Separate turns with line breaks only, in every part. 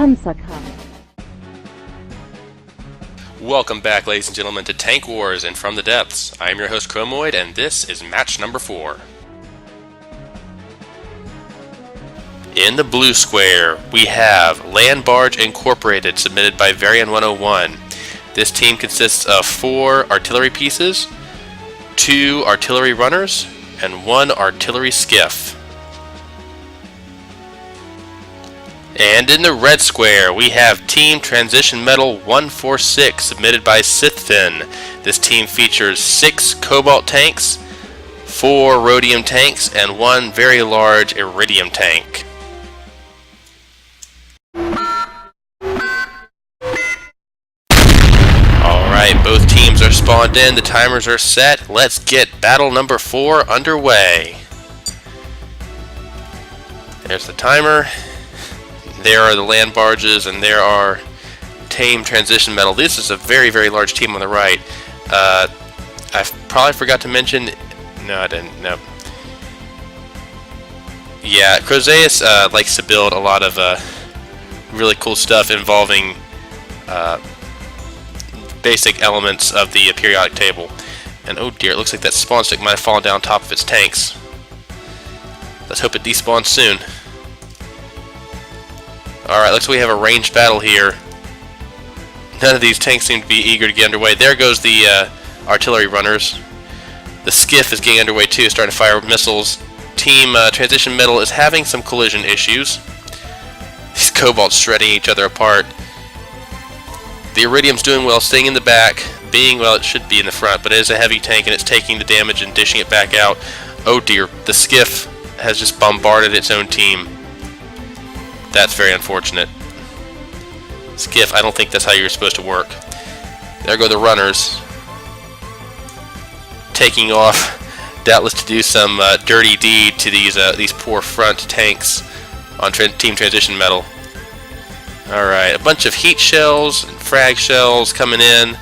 Panzerkampf.
Welcome back, ladies and gentlemen, to Tank Wars and From the Depths. I am your host, Chromoid, and this is match number 4. In the blue square, we have Land Barge Incorporated, submitted by Varian101. This team consists of 4 artillery pieces, 2 artillery runners, and 1 artillery skiff. And in the red square, we have Team Transition Metal 146, submitted by Sithfin. This team features 6 Cobalt tanks, 4 Rhodium tanks, and 1 very large Iridium tank. Alright, both teams are spawned in, the timers are set. Let's get battle number 4 underway. There's the timer. There are the land barges, and there are Team Transition Metal. This is a very, very large team on the right. I probably forgot to mention... No, I didn't. No. Yeah, Crozeus likes to build a lot of really cool stuff involving basic elements of the periodic table. And oh dear, it looks like that spawn stick might have fallen down top of its tanks. Let's hope it despawns soon. Alright, looks like we have a ranged battle here. None of these tanks seem to be eager to get underway. There goes the artillery runners. The skiff is getting underway too, starting to fire missiles. Team Transition Metal is having some collision issues. These Cobalts shredding each other apart. The Iridium's doing well, staying in the back. Well, it should be in the front, but it is a heavy tank and it's taking the damage and dishing it back out. Oh dear, the skiff has just bombarded its own team. That's very unfortunate. Skiff, I don't think that's how you're supposed to work. There go the runners. Taking off, doubtless to do some dirty deed to these poor front tanks on Team Transition Metal. Alright, a bunch of heat shells and frag shells coming in.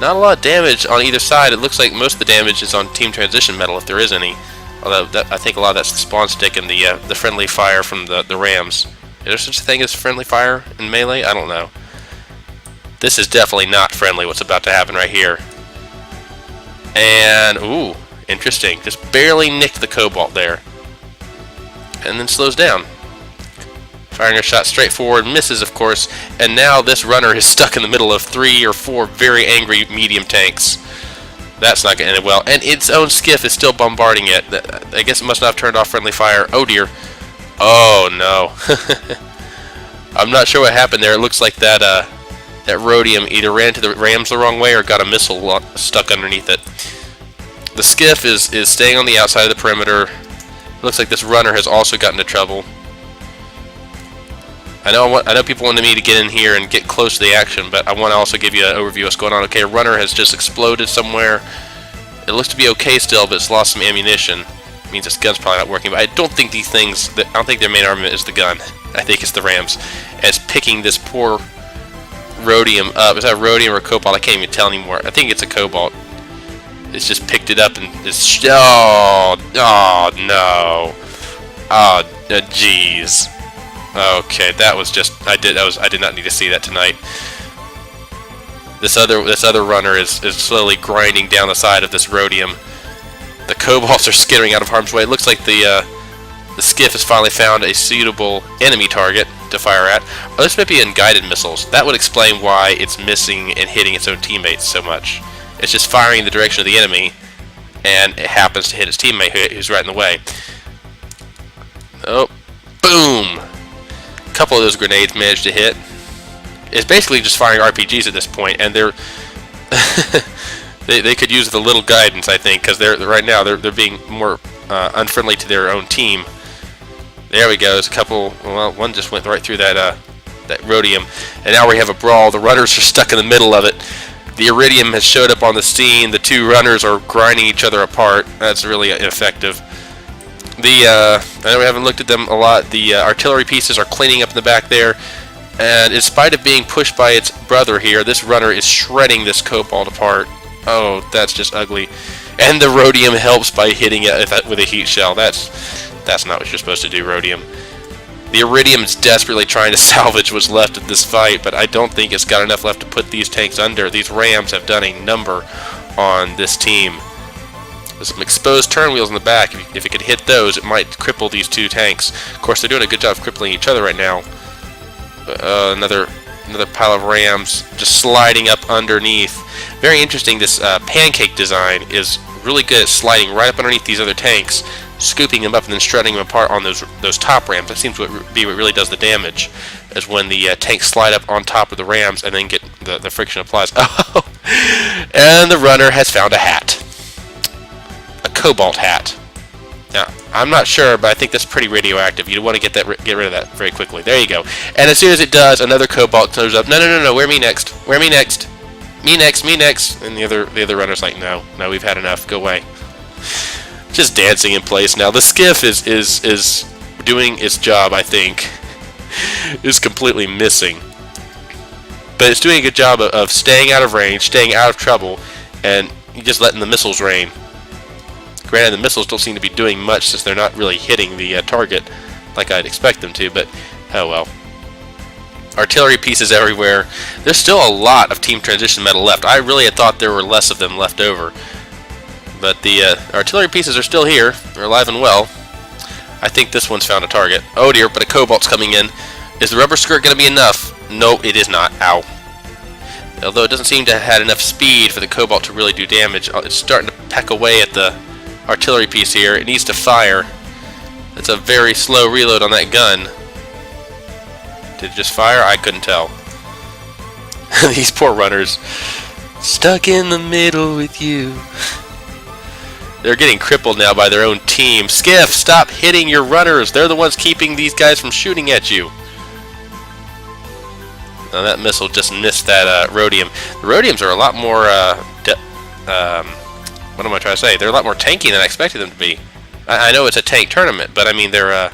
Not a lot of damage on either side. It looks like most of the damage is on Team Transition Metal, if there is any. Although, I think a lot of that's the spawn stick and the friendly fire from the rams. Is there such a thing as friendly fire in melee? I don't know. This is definitely not friendly, what's about to happen right here. And, ooh, interesting. Just barely nicked the Cobalt there. And then slows down. Firing a shot straight forward, misses of course, and now this runner is stuck in the middle of 3 or 4 very angry medium tanks. That's not going to end well. And its own skiff is still bombarding it. I guess it must not have turned off friendly fire. Oh dear. Oh no. I'm not sure what happened there. It looks like that Rhodium either ran to the rams the wrong way or got a missile stuck underneath it. The skiff is staying on the outside of the perimeter. It looks like this runner has also gotten into trouble. I know people wanted me to get in here and get close to the action, but I want to also give you an overview of what's going on. Okay, a runner has just exploded somewhere. It looks to be okay still, but it's lost some ammunition. Means its gun's probably not working, but I don't think these things, I don't think their main armament is the gun. I think it's the rams. And it's picking this poor Rhodium up. Is that Rhodium or Cobalt? I can't even tell anymore. I think it's a Cobalt. It's just picked it up and just, oh no. Oh, jeez. Okay, that was just, I did not need to see that tonight. This other runner is slowly grinding down the side of this Rhodium. The Cobalts are skittering out of harm's way. It looks like the skiff has finally found a suitable enemy target to fire at. Oh, this might be unguided missiles. That would explain why it's missing and hitting its own teammates so much. It's just firing in the direction of the enemy, and it happens to hit its teammate who's right in the way. Oh, boom! A couple of those grenades managed to hit. It's basically just firing RPGs at this point, and they're they could use the little guidance, I think, because right now they're being more unfriendly to their own team. There we go. There's a couple. Well, one just went right through that Rhodium, and now we have a brawl. The runners are stuck in the middle of it. The Iridium has showed up on the scene. The 2 runners are grinding each other apart. That's really ineffective. I know we haven't looked at them a lot. The artillery pieces are cleaning up in the back there. And in spite of being pushed by its brother here, this runner is shredding this Cobalt apart. Oh, that's just ugly. And the Rhodium helps by hitting it with a heat shell. That's not what you're supposed to do, Rhodium. The Iridium's desperately trying to salvage what's left of this fight, but I don't think it's got enough left to put these tanks under. These rams have done a number on this team. There's some exposed turn wheels in the back. If it could hit those, it might cripple these two tanks. Of course, they're doing a good job of crippling each other right now. Another pile of rams just sliding up underneath. Very interesting. This pancake design is really good at sliding right up underneath these other tanks, scooping them up and then shredding them apart on those top rams. That seems to be what really does the damage, is when the tanks slide up on top of the rams and then get the friction applies. Oh, and the runner has found a hat. A cobalt hat. Now, I'm not sure, but I think that's pretty radioactive. You want to get rid of that very quickly. There you go. And as soon as it does, another cobalt comes up. No, wear me next. Wear me next. Me next. And the other runner's like, no, we've had enough. Go away. Just dancing in place now. The skiff is doing its job, I think. Is completely missing. But it's doing a good job of staying out of range, staying out of trouble, and just letting the missiles rain. Granted, the missiles don't seem to be doing much since they're not really hitting the target like I'd expect them to, but oh well. Artillery pieces everywhere. There's still a lot of team transition metal left. I really had thought there were less of them left over. But the artillery pieces are still here. They're alive and well. I think this one's found a target. Oh dear, but a cobalt's coming in. Is the rubber skirt going to be enough? No, it is not. Ow. Although it doesn't seem to have had enough speed for the cobalt to really do damage. It's starting to peck away at the artillery piece here. It needs to fire. It's a very slow reload on that gun. Did it just fire? I couldn't tell. These poor runners. Stuck in the middle with you. They're getting crippled now by their own team. Skiff, stop hitting your runners. They're the ones keeping these guys from shooting at you. Now that missile just missed that rhodium. The rhodiums are a lot more what am I trying to say? They're a lot more tanky than I expected them to be. I know it's a tank tournament, but I mean they're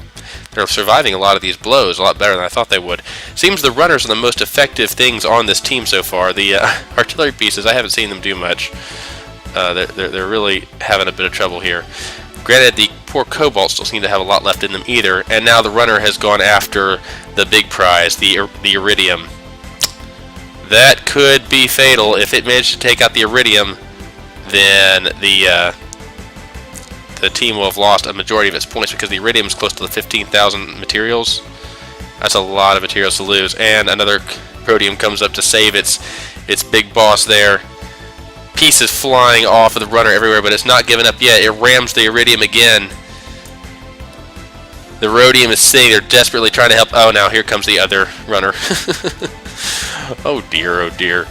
surviving a lot of these blows a lot better than I thought they would. Seems the runners are the most effective things on this team so far. The artillery pieces, I haven't seen them do much. They're really having a bit of trouble here. Granted, the poor cobalt still seem to have a lot left in them either, and now the runner has gone after the big prize, the iridium. That could be fatal. If it managed to take out the iridium, then the team will have lost a majority of its points because the iridium is close to the 15,000 materials. That's a lot of materials to lose. And another rhodium comes up to save its big boss there. Pieces flying off of the runner everywhere, but it's not giving up yet. It rams the iridium again. The rhodium is sitting there desperately trying to help. Oh, now here comes the other runner. Oh dear, oh dear.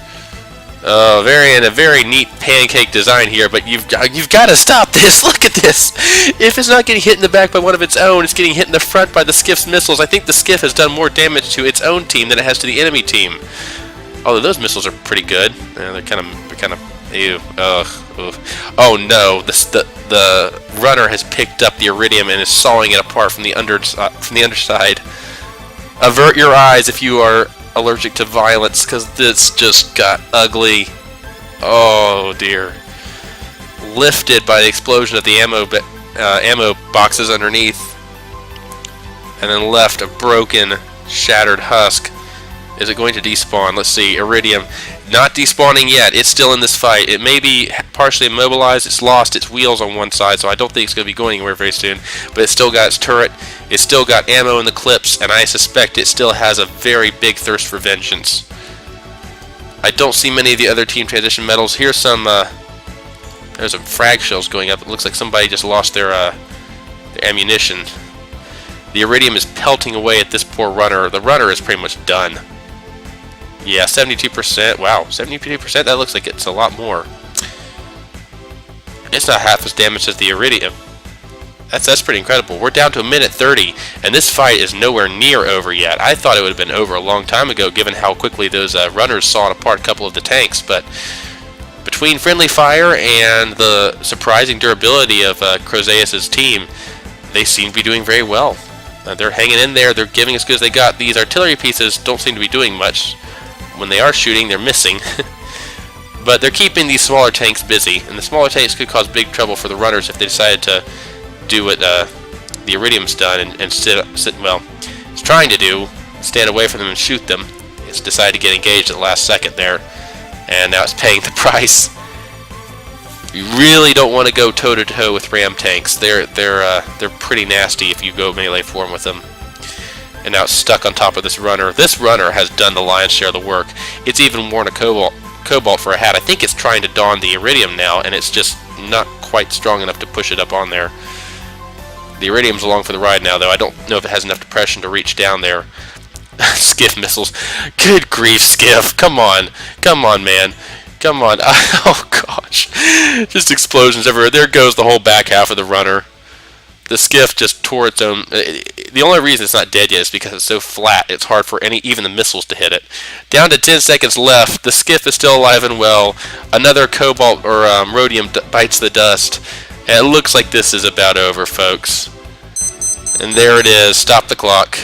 A very neat pancake design here, but you've got to stop this. Look at this. If it's not getting hit in the back by one of its own, it's getting hit in the front by the skiff's missiles. I think the skiff has done more damage to its own team than it has to the enemy team. Although those missiles are pretty good. They're kind of ew. Ugh. Oh no, the runner has picked up the iridium and is sawing it apart from the underside. Avert your eyes if you are allergic to violence, because this just got ugly. Oh dear. Lifted by the explosion of the ammo boxes underneath, and then left a broken, shattered husk. Is it going to despawn? Let's see. Iridium not despawning yet. It's still in this fight. It may be partially immobilized. It's lost its wheels on one side, so I don't think it's going to be going anywhere very soon. But it's still got its turret. It's still got ammo in the clips, and I suspect it still has a very big thirst for vengeance. I don't see many of the other team transition metals. Here's some. There's some frag shells going up. It looks like somebody just lost their ammunition. The iridium is pelting away at this poor runner. The runner is pretty much done. Yeah, 72%. Wow, 72%? That looks like it's a lot more. It's not half as damaged as the iridium. That's pretty incredible. We're down to 1:30, and this fight is nowhere near over yet. I thought it would have been over a long time ago, given how quickly those runners sawed apart a couple of the tanks. But between friendly fire and the surprising durability of Crozeus' team, they seem to be doing very well. They're hanging in there. They're giving as good as they got. These artillery pieces don't seem to be doing much. When they are shooting, they're missing. But they're keeping these smaller tanks busy, and the smaller tanks could cause big trouble for the runners if they decided to do what the iridium's done and sit. Well, it's trying to do, stand away from them and shoot them. It's decided to get engaged at the last second there, and now it's paying the price. You really don't want to go toe-to-toe with ram tanks. They're pretty nasty if you go melee form with them. And now it's stuck on top of this runner. This runner has done the lion's share of the work. It's even worn a cobalt for a hat. I think it's trying to don the iridium now, and it's just not quite strong enough to push it up on there. The iridium's along for the ride now, though. I don't know if it has enough depression to reach down there. Skiff missiles. Good grief, Skiff. Come on. Come on, man. Come on. Oh, gosh. Just explosions everywhere. There goes the whole back half of the runner. The Skiff just tore its own... The only reason it's not dead yet is because it's so flat. It's hard for even the missiles to hit it. Down to 10 seconds left. The Skiff is still alive and well. Another cobalt or rhodium bites the dust. And it looks like this is about over, folks. And there it is. Stop the clock.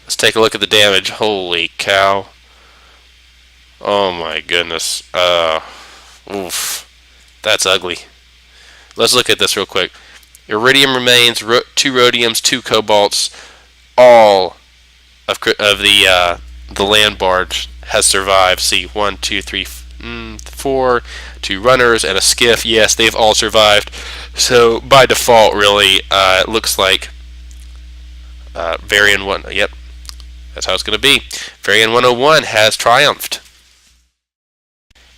Let's take a look at the damage. Holy cow. Oh my goodness. Oof. That's ugly. Let's look at this real quick. Iridium remains, 2 rhodiums, 2 cobalts. All of the land barge has survived. See, 1, 2, 3, 4, 2 runners, and a skiff. Yes, they've all survived. So, by default, really, it looks like Varian 1... Yep, that's how it's going to be. Varian 101 has triumphed.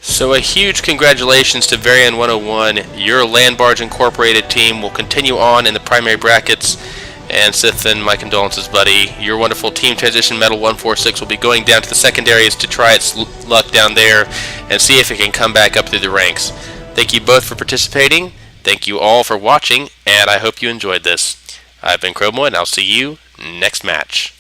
So a huge congratulations to Varian 101. Your Land Barge Incorporated team will continue on in the primary brackets. And Sithin, my condolences, buddy. Your wonderful Team Transition Medal 146 will be going down to the secondaries to try its luck down there and see if it can come back up through the ranks. Thank you both for participating. Thank you all for watching, and I hope you enjoyed this. I've been Chromo, and I'll see you next match.